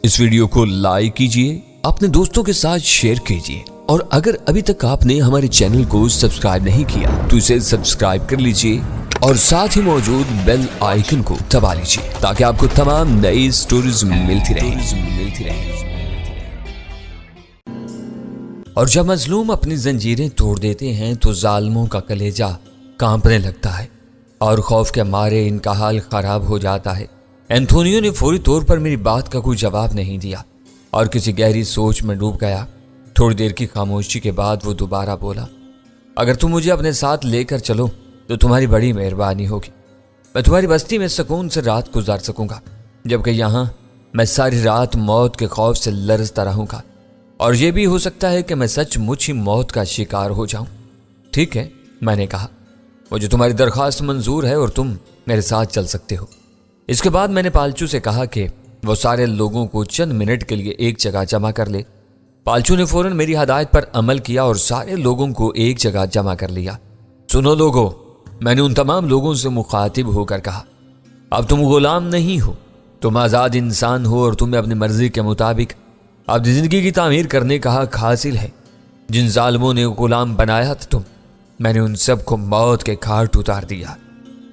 اس video کو like کیجئے، اپنے دوستوں کے ساتھ شیئر کیجئے، اور اگر ابھی تک آپ نے ہمارے چینل کو سبسکرائب نہیں کیا تو اسے سبسکرائب کر لیجئے اور ساتھ ہی موجود بیل آئیکن کو دبا لیجئے تاکہ آپ کو تمام نئی سٹوریز ملتی رہیں۔ اور جب مظلوم اپنی زنجیریں توڑ دیتے ہیں تو ظالموں کا کلیجہ کانپنے لگتا ہے اور خوف کے مارے ان کا حال خراب ہو جاتا ہے۔ اینتھونیو نے فوری طور پر میری بات کا کوئی جواب نہیں دیا اور کسی گہری سوچ میں ڈوب گیا۔ تھوڑی دیر کی خاموشی کے بعد وہ دوبارہ بولا، اگر تم مجھے اپنے ساتھ لے کر چلو تو تمہاری بڑی مہربانی ہوگی۔ میں تمہاری بستی میں سکون سے رات گزار سکوں گا، جبکہ یہاں میں ساری رات موت کے خوف سے لرزتا رہوں گا، اور یہ بھی ہو سکتا ہے کہ میں سچ مچ ہی موت کا شکار ہو جاؤں۔ ٹھیک ہے، میں نے کہا، مجھے تمہاری درخواست منظور ہے اور تم میرے ساتھ چل سکتے ہو۔ اس کے بعد میں نے پالچو سے کہا کہ وہ سارے لوگوں کو چند منٹ کے لیے ایک جگہ جمع کر لے۔ پالچو نے فوراً میری ہدایت پر عمل کیا اور سارے لوگوں کو ایک جگہ جمع کر لیا۔ سنو لوگو، میں نے ان تمام لوگوں سے مخاطب ہو کر کہا، اب تم غلام نہیں ہو، تم آزاد انسان ہو اور تمہیں اپنی مرضی کے مطابق اپنی زندگی کی تعمیر کرنے کا حق حاصل ہے۔ جن ظالموں نے غلام بنایا تھا میں نے ان سب کو موت کے گھاٹ اتار دیا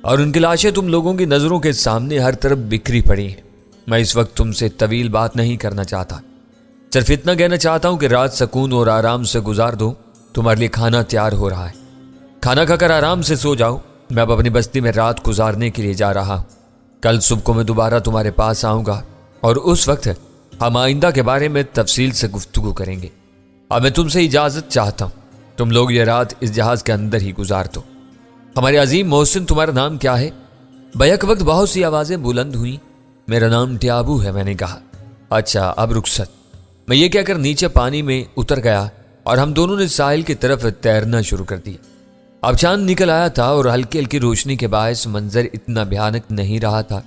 اور ان کی لاشیں تم لوگوں کی نظروں کے سامنے ہر طرف بکھری پڑی ہیں۔ میں اس وقت تم سے طویل بات نہیں کرنا چاہتا، صرف اتنا کہنا چاہتا ہوں کہ رات سکون اور آرام سے گزار دو۔ تمہارے لیے کھانا تیار ہو رہا ہے، کھانا کھا کر آرام سے سو جاؤ۔ میں اب اپنی بستی میں رات گزارنے کے لیے جا رہا ہوں۔ کل صبح کو میں دوبارہ تمہارے پاس آؤں گا اور اس وقت ہم آئندہ کے بارے میں تفصیل سے گفتگو کریں گے۔ اب میں تم سے اجازت چاہتا ہوں، تم لوگ یہ رات اس جہاز کے اندر ہی گزار دو۔ ہمارے عظیم محسن، تمہارا نام کیا ہے؟ بیک وقت بہت سی آوازیں بلند ہوئیں۔ میرا نام ٹیابو ہے، میں نے کہا۔ اچھا، اب رخصت۔ میں یہ کہہ کر نیچے پانی میں اتر گیا اور ہم دونوں نے ساحل کی طرف تیرنا شروع کر دیا۔ اب چاند نکل آیا تھا اور ہلکی ہلکی روشنی کے باعث منظر اتنا بھیانک نہیں رہا تھا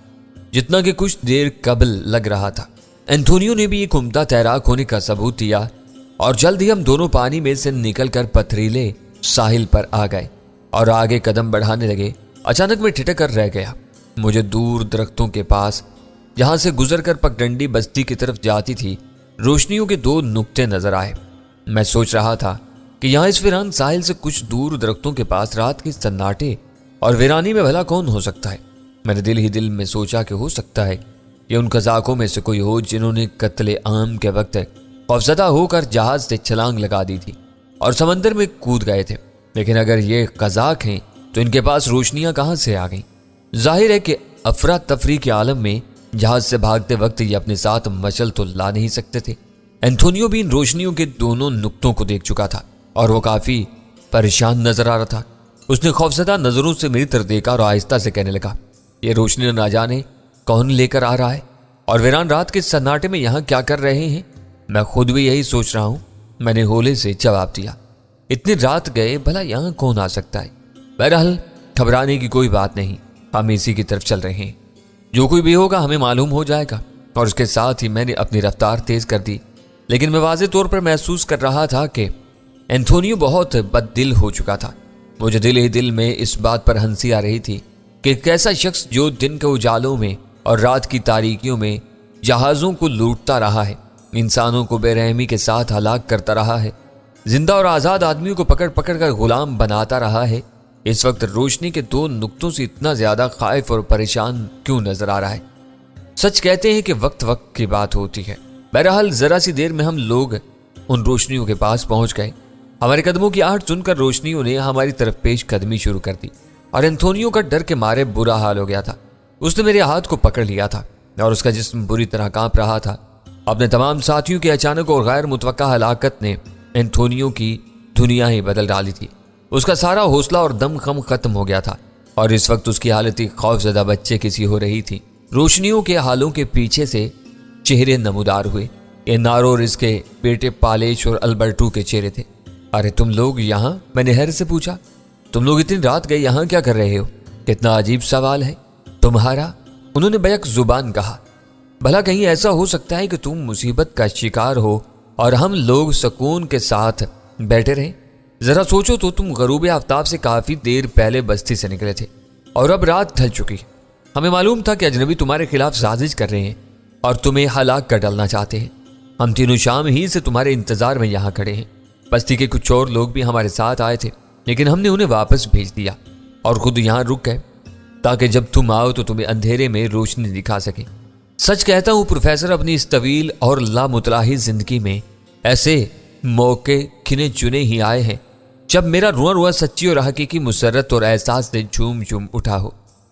جتنا کہ کچھ دیر قبل لگ رہا تھا۔ اینتھونیو نے بھی ایک عمدہ تیراک ہونے کا ثبوت دیا اور جلد ہی ہم دونوں پانی میں سے نکل کر پتھریلے ساحل پر آ گئے اور آگے قدم بڑھانے لگے۔ اچانک میں ٹھٹک کر رہ گیا۔ مجھے دور درختوں کے پاس، جہاں سے گزر کر پگڈنڈی بستی کی طرف جاتی تھی، روشنیوں کے دو نقطے نظر آئے۔ میں سوچ رہا تھا کہ یہاں اس ویران ساحل سے کچھ دور درختوں کے پاس رات کے سناٹے اور ویرانی میں بھلا کون ہو سکتا ہے۔ میں نے دل ہی دل میں سوچا کہ ہو سکتا ہے یہ ان قزاقوں میں سے کوئی ہو جنہوں نے قتل عام کے وقت خوفزدہ ہو کر جہاز سے چھلانگ لگا دی تھی اور سمندر میں کود گئے تھے۔ لیکن اگر یہ قزاق ہیں تو ان کے پاس روشنیاں کہاں سے آ گئیں؟ ظاہر ہے کہ افراتفری کے عالم میں جہاز سے بھاگتے وقت یہ اپنے ساتھ مشعل تو لا نہیں سکتے تھے۔ اینتھونیو بھی ان روشنیوں کے دونوں نقطوں کو دیکھ چکا تھا اور وہ کافی پریشان نظر آ رہا تھا۔ اس نے خوفزدہ نظروں سے میری طرف دیکھا اور آہستہ سے کہنے لگا، یہ روشنی نہ جانے کون لے کر آ رہا ہے اور ویران رات کے سناٹے میں یہاں کیا کر رہے ہیں؟ میں خود بھی یہی سوچ رہا ہوں، میں نے ہولے سے جواب دیا۔ اتنی رات گئے، بھلا یہاں کون آ سکتا ہے؟ بہرحال گھبرانے کی کوئی بات نہیں، ہم اسی کی طرف چل رہے ہیں، جو کوئی بھی ہوگا ہمیں معلوم ہو جائے گا۔ اور اس کے ساتھ ہی میں نے اپنی رفتار تیز کر دی، لیکن میں واضح طور پر محسوس کر رہا تھا کہ اینتھونیو بہت بد دل ہو چکا تھا۔ مجھے دل ہی دل میں اس بات پر ہنسی آ رہی تھی کہ ایک ایسا شخص جو دن کے اجالوں میں اور رات کی تاریکیوں میں جہازوں کو لوٹتا رہا ہے، انسانوں کو بے رحمی کے ساتھ ہلاک کرتا رہا ہے، زندہ اور آزاد آدمیوں کو پکڑ پکڑ کر غلام بناتا رہا ہے، اس وقت روشنی کے دو نقطوں سے اتنا زیادہ خائف اور پریشان کیوں نظر آ رہا ہے؟ سچ کہتے ہیں کہ وقت وقت کی بات ہوتی ہے۔ بہرحال ذرا سی دیر میں ہم لوگ ان روشنیوں کے پاس پہنچ گئے۔ ہمارے قدموں کی آہٹ سن کر روشنیوں نے ہماری طرف پیش قدمی شروع کر دی اور اینتھونیو کا ڈر کے مارے برا حال ہو گیا تھا۔ اس نے میرے ہاتھ کو پکڑ لیا تھا اور اس کا جسم بری طرح کانپ رہا تھا۔ اپنے تمام ساتھیوں کے اچانک اور غیر متوقع ہلاکت نے اینتھونیو کی دنیا ہی بدل ڈالی تھی۔ اس کا سارا حوصلہ اور دم خم ختم ہو گیا تھا اور اس وقت اس کی حالت ایک خوفزدہ بچے کی سی ہو رہی تھی۔ روشنیوں کے حالوں کے پیچھے سے چہرے نمودار ہوئے۔ یہ نارو اور اس کے بیٹے پالیش اور البرٹو کے چہرے تھے۔ ارے تم لوگ یہاں؟ میں نے حیرت سے پوچھا۔ تم لوگ اتنی رات گئے یہاں کیا کر رہے ہو؟ کتنا عجیب سوال ہے تمہارا، انہوں نے بیک زبان کہا۔ بھلا کہیں ایسا ہو سکتا ہے کہ تم مصیبت کا شکار ہو اور ہم لوگ سکون کے ساتھ بیٹھے رہیں؟ ذرا سوچو تو، تم غروب آفتاب سے کافی دیر پہلے بستی سے نکلے تھے اور اب رات ڈھل چکی۔ ہمیں معلوم تھا کہ اجنبی تمہارے خلاف سازش کر رہے ہیں اور تمہیں ہلاک کر ڈالنا چاہتے ہیں۔ ہم تینوں شام ہی سے تمہارے انتظار میں یہاں کھڑے ہیں۔ بستی کے کچھ اور لوگ بھی ہمارے ساتھ آئے تھے، لیکن ہم نے انہیں واپس بھیج دیا اور خود یہاں رک گئے تاکہ جب تم آؤ تو تمہیں اندھیرے میں روشنی دکھا سکیں۔ سچ کہتا ہوں پروفیسر، اپنی اس طویل اور لامتلاحظ زندگی میں ایسے موقع گنے چنے ہی آئے ہیں جب میرا رواں رواں سچی اور حقیقی مسرت اور احساس سے جھوم جھوم اٹھا ہو،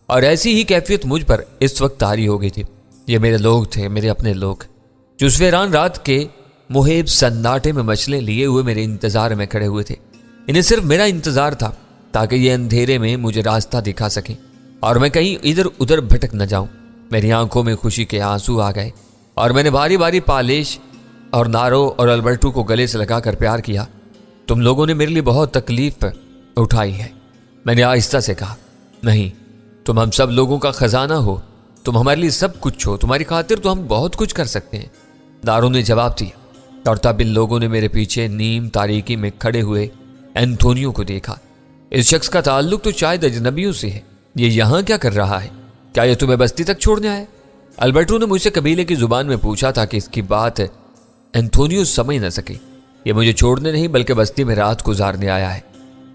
اور ایسی ہی کیفیت مجھ پر اس وقت طاری ہو گئی تھی۔ یہ میرے لوگ تھے، میرے اپنے لوگ، جو اس ویران رات کے محیب سناٹے میں مچھلیں لیے ہوئے میرے انتظار میں کھڑے ہوئے تھے۔ انہیں صرف میرا انتظار تھا تاکہ یہ اندھیرے میں مجھے راستہ دکھا سکیں اور میں کہیں ادھر ادھر بھٹک نہ جاؤں۔ میری آنکھوں میں خوشی کے آنسو آ گئے اور میں نے باری باری پالیش اور نارو اور البرٹو کو گلے سے لگا کر پیار کیا۔ تم لوگوں نے میرے لیے بہت تکلیف اٹھائی ہے، میں نے آہستہ سے کہا۔ نہیں، تم ہم سب لوگوں کا خزانہ ہو، تم ہمارے لیے سب کچھ ہو، تمہاری خاطر تو ہم بہت کچھ کر سکتے ہیں، نارو نے جواب دیا۔ اور تب ان لوگوں نے میرے پیچھے نیم تاریکی میں کھڑے ہوئے اینتھونیو کو دیکھا۔ اس شخص کا تعلق تو شاید اجنبیوں سے ہے، یہ یہاں کیا کر رہا ہے؟ کیا یہ تمہیں بستی تک چھوڑنے آئے؟ البرٹو نے مجھ سے قبیلے کی زبان میں پوچھا تھا کہ اس کی بات اینتھونیو سمجھ نہ سکے۔ یہ مجھے چھوڑنے نہیں بلکہ بستی میں رات گزارنے آیا ہے،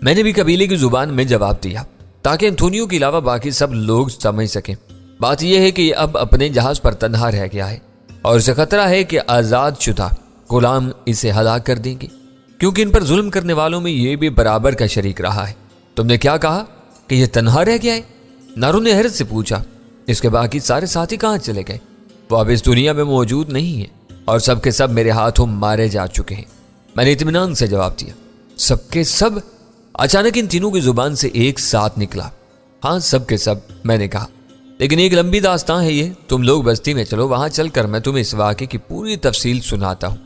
میں نے بھی قبیلے کی زبان میں جواب دیا تاکہ اینتھونیو کے علاوہ باقی سب لوگ سمجھ سکیں۔ بات یہ ہے کہ یہ اب اپنے جہاز پر تنہا رہ گیا ہے اور اسے خطرہ ہے کہ آزاد شدہ غلام اسے ہلاک کر دیں گے، کیونکہ ان پر ظلم کرنے والوں میں یہ بھی برابر کا شریک رہا ہے۔ تم نے کیا کہا کہ یہ تنہا رہ گیا ہے؟ نارو نے حیرت سے پوچھا۔ اس کے باقی سارے ساتھی کہاں چلے گئے؟ وہ اب اس دنیا میں موجود نہیں ہیں اور سب کے سب میرے ہاتھوں مارے جا چکے ہیں، میں نے اطمینان سے جواب دیا۔ سب کے سب؟ اچانک ان تینوں کی زبان سے ایک ساتھ نکلا۔ ہاں سب کے سب، میں نے کہا، لیکن ایک لمبی داستان ہے یہ۔ تم لوگ بستی میں چلو، وہاں چل کر میں تمہیں اس واقعے کی پوری تفصیل سناتا ہوں،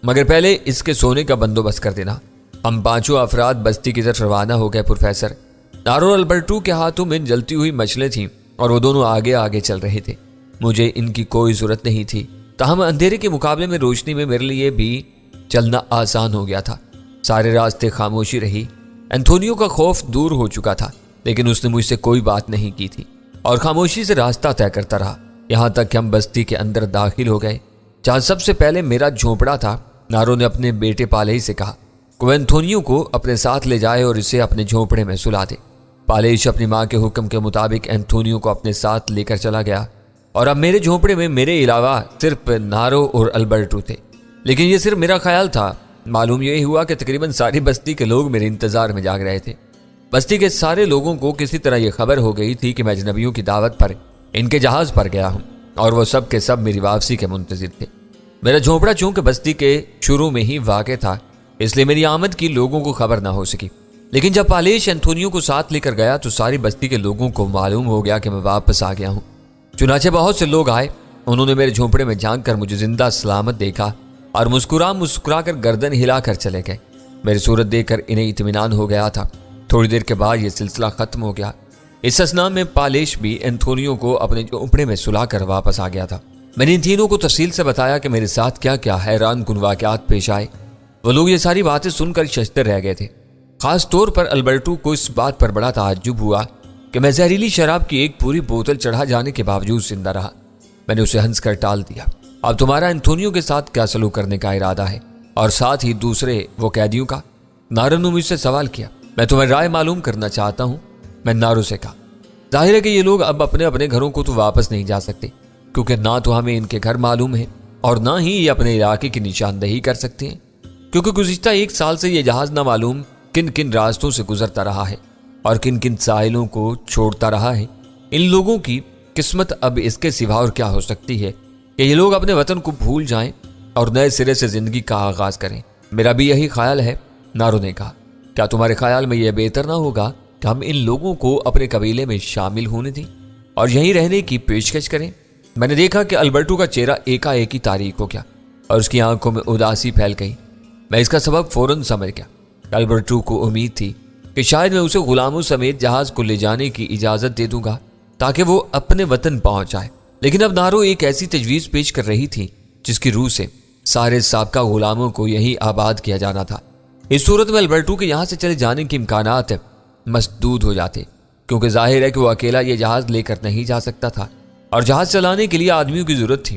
مگر پہلے اس کے سونے کا بندوبست کر دینا۔ ہم پانچوں افراد بستی کی طرف روانہ ہو گئے پروفیسر۔ نارو اور البرٹو کے ہاتھوں میں جلتی ہوئی مچھلیں تھیں اور وہ دونوں آگے آگے چل رہے تھے۔ مجھے ان کی کوئی ضرورت نہیں تھی، تاہم اندھیرے کے مقابلے میں روشنی میں میرے لیے بھی چلنا آسان ہو گیا تھا۔ سارے راستے خاموشی رہی۔ اینتھونیو کا خوف دور ہو چکا تھا، لیکن اس نے مجھ سے کوئی بات نہیں کی تھی اور خاموشی سے راستہ طے کرتا رہا، یہاں تک کہ ہم بستی کے اندر داخل ہو گئے جہاں سب سے پہلے میرا جھونپڑا تھا۔ نارو نے اپنے بیٹے پالیش سے کہا کہ وہ اینتھونیو کو اپنے ساتھ لے جائے اور اسے اپنے جھونپڑے میں سلا دے۔ پالیش اپنی ماں کے حکم کے مطابق اینتھونیو کو اپنے ساتھ لے کر چلا گیا اور اب میرے جھونپڑے میں میرے علاوہ صرف نارو اور البرٹو تھے، لیکن یہ صرف میرا خیال تھا۔ معلوم یہ ہوا کہ تقریباً ساری بستی کے لوگ میرے انتظار میں جاگ رہے تھے۔ بستی کے سارے لوگوں کو کسی طرح یہ خبر ہو گئی تھی کہ میں اجنبیوں کی دعوت پر ان کے جہاز پر گیا ہوں اور وہ سب کے سب میری واپسی کے منتظر تھے۔ میرا جھونپڑا چونکہ بستی کے شروع میں ہی واقع تھا، اس لیے میری آمد کی لوگوں کو خبر نہ ہو سکی، لیکن جب پالیش اینتھونیو کو ساتھ لے کر گیا تو ساری بستی کے لوگوں کو معلوم ہو گیا کہ میں واپس آ گیا ہوں۔ چنانچہ بہت سے لوگ آئے، انہوں نے میرے جھونپڑے میں جھانک کر مجھے زندہ سلامت دیکھا اور مسکرا کر گردن ہلا کر چلے گئے۔ میری صورت دیکھ کر انہیں اطمینان ہو گیا تھا۔ تھوڑی دیر کے بعد یہ سلسلہ ختم ہو گیا۔ اس اثناء میں پالیش بھی اینتھونیو کو اپنے جھونپڑے میں سلا کر واپس آ گیا تھا۔ میں نے ان تینوں کو تفصیل سے بتایا کہ میرے ساتھ کیا کیا حیران کن واقعات پیش آئے۔ وہ لوگ یہ ساری باتیں سن کر ششدر رہ گئے تھے۔ خاص طور پر البرٹو کو اس بات پر بڑا تعجب ہوا کہ میں زہریلی شراب کی ایک پوری بوتل چڑھا جانے کے باوجود زندہ رہا۔ میں نے اسے ہنس کر ٹال دیا۔ اب تمہارا اینتھونیو کے ساتھ کیا سلوک کرنے کا ارادہ ہے، اور ساتھ ہی دوسرے وہ قیدیوں کا؟ نارو نے مجھ سے سوال کیا۔ میں تمہیں رائے معلوم کرنا چاہتا ہوں، میں نارو سے کہا۔ ظاہر ہے کہ یہ لوگ اب اپنے اپنے گھروں کو تو واپس نہیں جا سکتے، کیونکہ نہ تو ہمیں ان کے گھر معلوم ہے اور نہ ہی یہ اپنے علاقے کی نشاندہی کر سکتے ہیں، کیونکہ گزشتہ 1 سال سے یہ جہاز نہ معلوم کن کن راستوں سے گزرتا رہا ہے اور کن کن ساحلوں کو چھوڑتا رہا ہے۔ ان لوگوں کی قسمت اب اس کے سوا اور کیا ہو سکتی ہے کہ یہ لوگ اپنے وطن کو بھول جائیں اور نئے سرے سے زندگی کا آغاز کریں۔ میرا بھی یہی خیال ہے، نارو نے کہا۔ کیا تمہارے خیال میں یہ بہتر نہ ہوگا کہ ہم ان لوگوں کو اپنے قبیلے میں شامل ہونے دیں اور یہیں رہنے کی پیشکش کریں؟ میں نے دیکھا کہ البرٹو کا چہرہ ایک ہی تاریک ہو گیا اور اس کی آنکھوں میں اداسی پھیل گئی۔ میں اس کا سبب فوراً سمجھ گیا۔ البرٹو کو امید تھی کہ شاید میں اسے غلاموں سمیت جہاز کو لے جانے کی اجازت دے دوں گا تاکہ وہ اپنے وطن پہنچ جائے، لیکن اب نارو ایک ایسی تجویز پیش کر رہی تھی جس کی روح سے سارے سابقہ غلاموں کو یہی آباد کیا جانا تھا۔ اس صورت میں البرٹو کے یہاں سے چلے جانے کے امکانات مسدود ہو جاتے، کیونکہ ظاہر ہے کہ وہ اکیلا یہ جہاز لے کر نہیں جا سکتا تھا اور جہاز چلانے کے لیے آدمیوں کی ضرورت تھی۔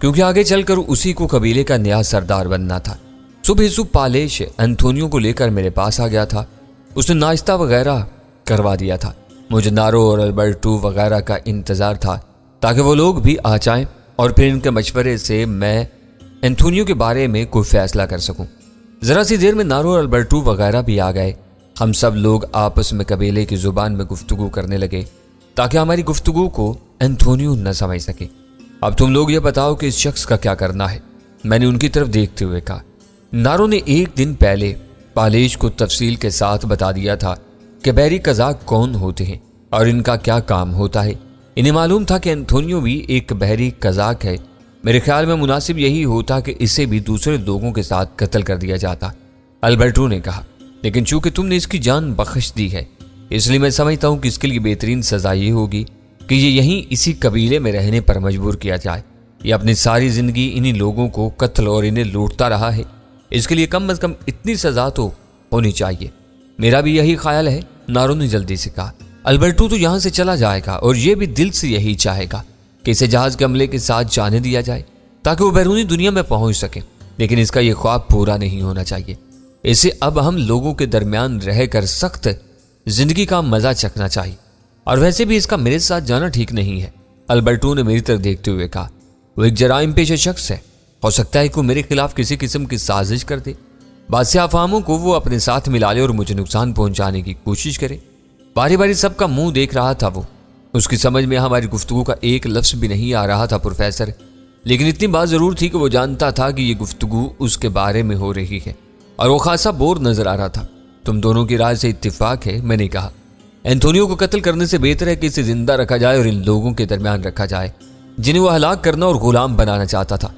کیونکہ آگے چل کر اسی کو قبیلے کا نیا سردار بننا تھا۔ صبح صبح پالیش انتونیو کو لے کر میرے پاس آ گیا تھا۔ اس نے ناشتہ وغیرہ کروا دیا تھا۔ مجھے نارو اور البرٹو وغیرہ کا انتظار تھا تاکہ وہ لوگ بھی آ جائیں اور پھر ان کے مشورے سے میں انتونیو کے بارے میں کوئی فیصلہ کر سکوں۔ ذرا سی دیر میں نارو اور البرٹو وغیرہ بھی آ گئے۔ ہم سب لوگ آپس میں قبیلے کی زبان میں گفتگو کرنے لگے تاکہ ہماری گفتگو کو انتونیو نہ سمجھ سکے۔ اب تم لوگ یہ بتاؤ کہ اس شخص کا کیا کرنا ہے، میں نے ان کی طرف دیکھتے ہوئے کہا۔ نارو نے ایک دن پہلے پالیش کو تفصیل کے ساتھ بتا دیا تھا کہ بحری قزاق کون ہوتے ہیں اور ان کا کیا کام ہوتا ہے۔ انہیں معلوم تھا کہ انتونیو بھی ایک بحری قزاق ہے۔ میرے خیال میں مناسب یہی ہوتا کہ اسے بھی دوسرے لوگوں کے ساتھ قتل کر دیا جاتا، البرٹو نے کہا، لیکن چونکہ تم نے اس کی جان بخش دی ہے اس لیے میں سمجھتا ہوں کہ اس کے لیے بہترین سزا یہ ہوگی کہ یہ یہیں اسی قبیلے میں رہنے پر مجبور کیا جائے۔ یہ اپنی ساری زندگی انہی لوگوں کو قتل اور انہیں لوٹتا رہا ہے، اس کے لیے کم از کم اتنی سزا تو ہونی چاہیے۔ میرا بھی یہی خیال ہے، نارو نے جلدی سے کہا۔ البرٹو تو یہاں سے چلا جائے گا اور یہ بھی دل سے یہی چاہے گا کہ اسے جہاز کے عملے کے ساتھ جانے دیا جائے تاکہ وہ بیرونی دنیا میں پہنچ سکے، لیکن اس کا یہ خواب پورا نہیں ہونا چاہیے۔ اسے اب ہم لوگوں کے درمیان رہ کر سخت زندگی کا مزہ چکھنا چاہیے، اور ویسے بھی اس کا میرے ساتھ جانا ٹھیک نہیں ہے، البرٹو نے میری طرف دیکھتے ہوئے کہا۔ وہ ایک جرائم پیشہ شخص ہے، ہو سکتا ہے کہ وہ میرے خلاف کسی قسم کی سازش کر دے، بعض افہاموں کو وہ اپنے ساتھ ملا لے اور مجھے نقصان پہنچانے کی کوشش کرے۔ باری باری سب کا منہ دیکھ رہا تھا وہ، اس کی سمجھ میں ہماری گفتگو کا ایک لفظ بھی نہیں آ رہا تھا پروفیسر، لیکن اتنی بات ضرور تھی کہ وہ جانتا تھا کہ یہ گفتگو اس کے بارے میں ہو رہی ہے اور وہ خاصا بور نظر آ رہا تھا۔ تم دونوں کی رائے سے اتفاق ہے، میں نے کہا۔ انتونیو کو قتل کرنے سے بہتر ہے کہ اسے زندہ رکھا جائے اور ان لوگوں کے درمیان رکھا جائے جنہیں وہ ہلاک کرنا اور غلام بنانا چاہتا تھا،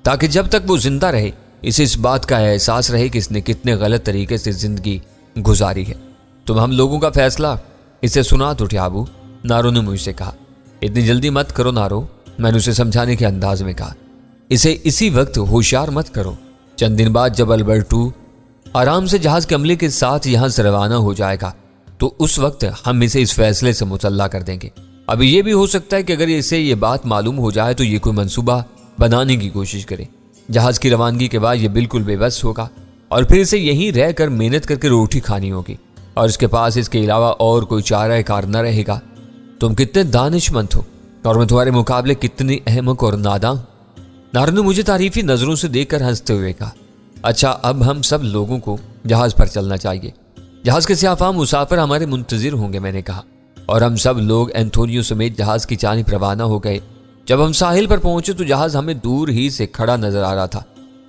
تاکہ جب تک وہ زندہ رہے اسے اس بات کا احساس رہے کہ اس نے کتنے غلط طریقے سے زندگی گزاری ہے۔ تم ہم لوگوں کا فیصلہ اسے سنا تو ٹھیابو، نارو نے مجھ سے کہا۔ اتنی جلدی مت کرو نارو، میں نے اسے سمجھانے کے انداز میں کہا۔ اسے اسی وقت ہوشیار مت کرو، چند دن بعد جب البرٹو آرام سے جہاز کے عملے کے ساتھ یہاں سے روانہ ہو جائے گا تو اس وقت ہم اسے اس فیصلے سے مطلع کر دیں گے۔ ابھی یہ بھی ہو سکتا ہے کہ اگر اسے یہ بات معلوم ہو جائے تو یہ کوئی منصوبہ بنانے کی کوشش کرے۔ جہاز کی روانگی کے بعد یہ بالکل بے بس ہوگا اور پھر اسے یہیں رہ کر محنت کر کے روٹی کھانی ہوگی اور اس کے پاس اس کے علاوہ اور کوئی چارہ کار نہ رہے گا۔ تم کتنے دانش مند ہو اور میں تمہارے مقابلے کتنی احمق اور ناداں۔ نارو نے مجھے تعریفی نظروں سے دیکھ کر ہنستے ہوئے کہا۔ اچھا، اب ہم سب لوگوں کو جہاز پر چلنا چاہیے، جہاز کے سیاہ فام مسافر ہمارے منتظر ہوں گے، میں نے کہا، اور ہم سب لوگ انتونیو سمیت جہاز کی جانب روانہ ہو گئے۔ جب ہم ساحل پر پہنچے تو جہاز ہمیں دور ہی سے کھڑا نظر آ رہا تھا۔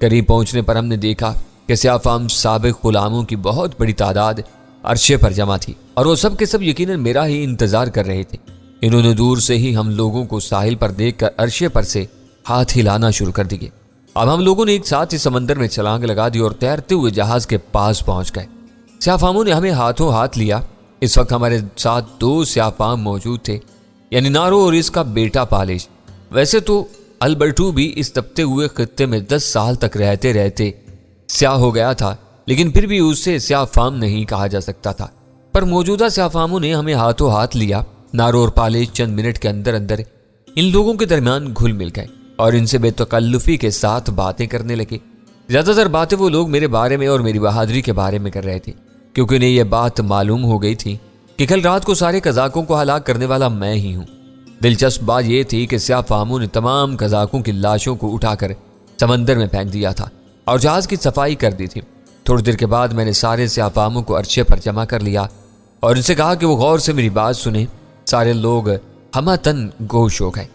قریب پہنچنے پر ہم نے دیکھا کہ سیاہ فام سابق غلاموں کی بہت بڑی تعداد عرشے پر جمع تھی اور وہ سب کے سب یقیناً میرا ہی انتظار کر رہے تھے۔ انہوں نے دور سے ہی ہم لوگوں کو ساحل پر دیکھ کر عرشے پر سے ہاتھ ہلانا شروع کر دیے۔ اب ہم لوگوں نے ایک ساتھ ہی سمندر میں چھلانگ لگا دی اور تیرتے ہوئے جہاز کے پاس پہنچ گئے۔ سیاہ فاموں نے ہمیں ہاتھوں ہاتھ لیا۔ اس وقت ہمارے ساتھ 2 سیاہ فام موجود تھے، یعنی نارو اور اس کا بیٹا پالش۔ ویسے تو البرٹو بھی اس تپتے ہوئے خطے میں 10 سال تک رہتے رہتے سیاہ ہو گیا تھا، لیکن پھر بھی اسے سیاہ فام نہیں کہا جا سکتا تھا۔ پر موجودہ سیاہ فاموں نے ہمیں ہاتھوں ہاتھ لیا۔ نارو اور پالش چند منٹ کے اندر اندر ان لوگوں کے درمیان گھل مل گئے اور ان سے بے تکلفی کے ساتھ باتیں کرنے لگے۔ زیادہ تر باتیں وہ لوگ میرے بارے میں اور میری بہادری کے بارے میں کر رہے تھے، کیونکہ انہیں یہ بات معلوم ہو گئی تھی کہ کل رات کو سارے قزاقوں کو ہلاک کرنے والا میں ہی ہوں۔ دلچسپ بات یہ تھی کہ سیاہ فاموں نے تمام قزاقوں کی لاشوں کو اٹھا کر سمندر میں پھینک دیا تھا اور جہاز کی صفائی کر دی تھی۔ تھوڑی دیر کے بعد میں نے سارے سیاہ فاموں کو عرشے پر جمع کر لیا اور ان سے کہا کہ وہ غور سے میری بات سنیں۔ سارے لوگ ہمہ تن گوش ہو گئے۔